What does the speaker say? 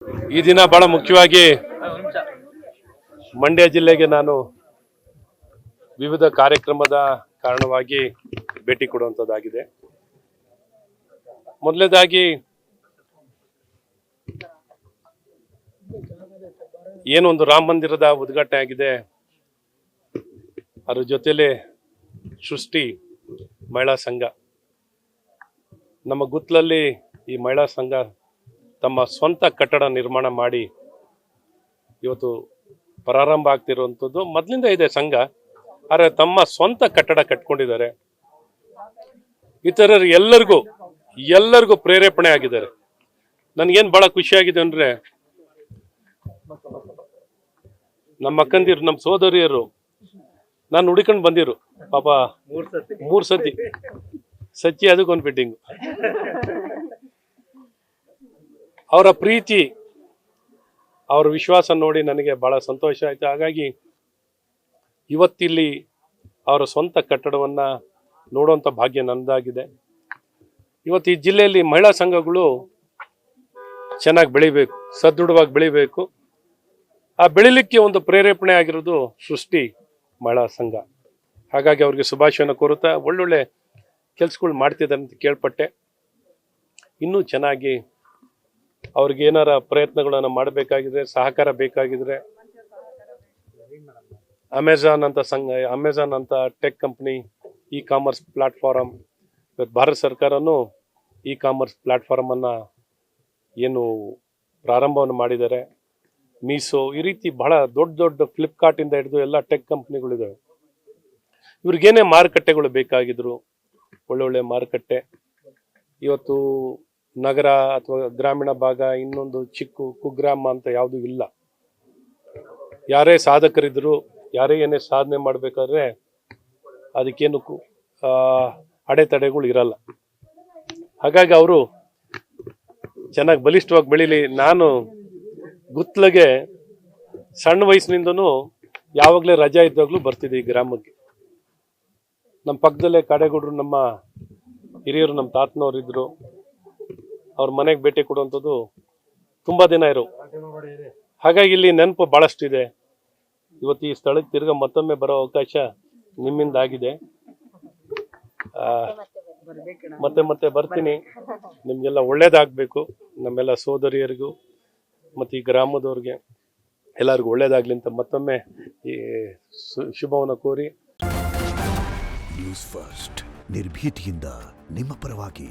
ಈ ದಿನ ಬಹಳ ಮುಖ್ಯವಾಗಿ ಮಂಡ್ಯ ಜಿಲ್ಲೆಗೆ ನಾನು ವಿವಿಧ ಕಾರ್ಯಕ್ರಮದ ಕಾರಣವಾಗಿ ಭೇಟಿ ಕೊಡುವಂಥದ್ದಾಗಿದೆ. ಮೊದಲನೇದಾಗಿ ಏನೊಂದು ರಾಮ ಮಂದಿರದ ಉದ್ಘಾಟನೆ ಆಗಿದೆ, ಅದರ ಜೊತೆಲೆ ಸೃಷ್ಟಿ ಮಹಿಳಾ ಸಂಘ. ನಮ್ಮ ಗುತ್ತಲಲ್ಲಿ ಈ ಮಹಿಳಾ ಸಂಘ ತಮ್ಮ ಸ್ವಂತ ಕಟ್ಟಡ ನಿರ್ಮಾಣ ಮಾಡಿ ಇವತ್ತು ಪ್ರಾರಂಭ ಆಗ್ತಿರುವಂಥದ್ದು. ಮೊದಲಿಂದ ಇದೆ ಸಂಘ, ಆದರೆ ತಮ್ಮ ಸ್ವಂತ ಕಟ್ಟಡ ಕಟ್ಕೊಂಡಿದ್ದಾರೆ. ಇತರರು ಎಲ್ಲರಿಗೂ ಪ್ರೇರೇಪಣೆ ಆಗಿದ್ದಾರೆ. ನನಗೇನು ಬಹಳ ಖುಷಿಯಾಗಿದೆ ಅಂದರೆ, ನಮ್ಮ ಅಕ್ಕಂದಿರು, ನಮ್ಮ ಸೋದರಿಯರು ನಾನು ಹುಡುಕೊಂಡು ಬಂದಿರು ಪಾಪ ಮೂರು ಸತಿ ಸಚ್ಚಿ ಅದಕ್ಕೊಂದು ಫಿಟ್ಟಿಂಗು. ಅವರ ಪ್ರೀತಿ, ಅವರ ವಿಶ್ವಾಸ ನೋಡಿ ನನಗೆ ಬಹಳ ಸಂತೋಷ ಆಯಿತು. ಹಾಗಾಗಿ ಇವತ್ತಿಲ್ಲಿ ಅವರ ಸ್ವಂತ ಕಟ್ಟಡವನ್ನು ನೋಡುವಂಥ ಭಾಗ್ಯ ನನ್ನದಾಗಿದೆ. ಇವತ್ತು ಈ ಜಿಲ್ಲೆಯಲ್ಲಿ ಮಹಿಳಾ ಸಂಘಗಳು ಚೆನ್ನಾಗಿ ಬೆಳಿಬೇಕು, ಸದೃಢವಾಗಿ ಬೆಳಿಬೇಕು. ಆ ಬೆಳಿಲಿಕ್ಕೆ ಒಂದು ಪ್ರೇರೇಪಣೆ ಆಗಿರೋದು ಸೃಷ್ಟಿ ಮಹಿಳಾ ಸಂಘ. ಹಾಗಾಗಿ ಅವ್ರಿಗೆ ಶುಭಾಶಯನ ಕೋರುತ್ತಾ, ಒಳ್ಳೊಳ್ಳೆ ಕೆಲಸಗಳು ಮಾಡ್ತಿದ್ದಾರೆ ಅಂತ ಕೇಳ್ಪಟ್ಟೆ. ಇನ್ನೂ ಚೆನ್ನಾಗಿ ಅವ್ರಿಗೆ ಏನಾರ ಪ್ರಯತ್ನಗಳನ್ನು ಮಾಡಬೇಕಾಗಿದ್ರೆ, ಸಹಕಾರ ಬೇಕಾಗಿದ್ರೆ, ಅಮೆಜಾನ್ ಅಂತ tech company, E commerce platform, ಇವತ್ತು ಭಾರತ ಸರ್ಕಾರನೂ ಇ ಕಾಮರ್ಸ್ ಪ್ಲಾಟ್ಫಾರ್ಮನ್ನು ಏನು ಪ್ರಾರಂಭವನ್ನು ಮಾಡಿದ್ದಾರೆ. ಮೀಸೋ, ಈ ರೀತಿ ಬಹಳ ದೊಡ್ಡ ಫ್ಲಿಪ್ಕಾರ್ಟಿಂದ ಹಿಡಿದು ಎಲ್ಲ ಟೆಕ್ ಕಂಪ್ನಿಗಳಿದ್ದಾವೆ. ಇವ್ರಿಗೇನೇ ಮಾರುಕಟ್ಟೆಗಳು ಬೇಕಾಗಿದ್ರು, ಒಳ್ಳೊಳ್ಳೆ ಮಾರುಕಟ್ಟೆ. ಇವತ್ತು ನಗರ ಅಥವಾ ಗ್ರಾಮೀಣ ಭಾಗ, ಇನ್ನೊಂದು ಚಿಕ್ಕ ಕುಗ್ರಾಮ ಅಂತ ಯಾವುದೂ ಇಲ್ಲ. ಯಾರೇ ಸಾಧಕರಿದ್ರು, ಯಾರೇ ಏನೇ ಸಾಧನೆ ಮಾಡಬೇಕಾದ್ರೆ ಅದಕ್ಕೇನು ಅಡೆತಡೆಗಳು ಇರಲ್ಲ. ಹಾಗಾಗಿ ಅವರು ಚೆನ್ನಾಗಿ ಬಲಿಷ್ಠವಾಗಿ ಬೆಳೀಲಿ. ನಾನು ಗುತ್ತಲಿಗೆ ಸಣ್ಣ ವಯಸ್ಸಿನಿಂದನೂ ಯಾವಾಗಲೇ ರಜಾ ಇದ್ದಾಗಲೂ ಬರ್ತಿದ್ದೆ ಈ ಗ್ರಾಮಕ್ಕೆ. ನಮ್ಮ ಪಕ್ಕದಲ್ಲೇ ಕಾಡೇಗೌಡರು, ನಮ್ಮ ಹಿರಿಯರು, ನಮ್ಮ ತಾತನವ್ರು ಇದ್ರು. ಅವ್ರ ಮನೆಗೆ ಭೇಟಿ ಕೊಡುವಂಥದ್ದು ತುಂಬ ದಿನ ಇರು. ಹಾಗಾಗಿ ಇಲ್ಲಿ ನೆನಪು ಭಾಳಷ್ಟಿದೆ. ಇವತ್ತು ಈ ಸ್ಥಳಕ್ಕೆ ತಿರ್ಗಾ ಮತ್ತೊಮ್ಮೆ ಬರೋ ಅವಕಾಶ ನಿಮ್ಮಿಂದ ಆಗಿದೆ. ಮತ್ತೆ ಬರ್ತೀನಿ. ನಿಮಗೆಲ್ಲ ಒಳ್ಳೇದಾಗಬೇಕು. ನಮ್ಮೆಲ್ಲ ಸೋದರಿಯರಿಗೂ ಮತ್ತು ಈ ಗ್ರಾಮದವ್ರಿಗೆ ಎಲ್ಲರಿಗೂ ಒಳ್ಳೇದಾಗಲಿ ಅಂತ ಮತ್ತೊಮ್ಮೆ ಈ ಶುಭವನ್ನು ಕೋರಿ. ನ್ಯೂಸ್ ಫಸ್ಟ್, ನಿರ್ಭೀತಿಯಿಂದ ನಿಮ್ಮ ಪರವಾಗಿ.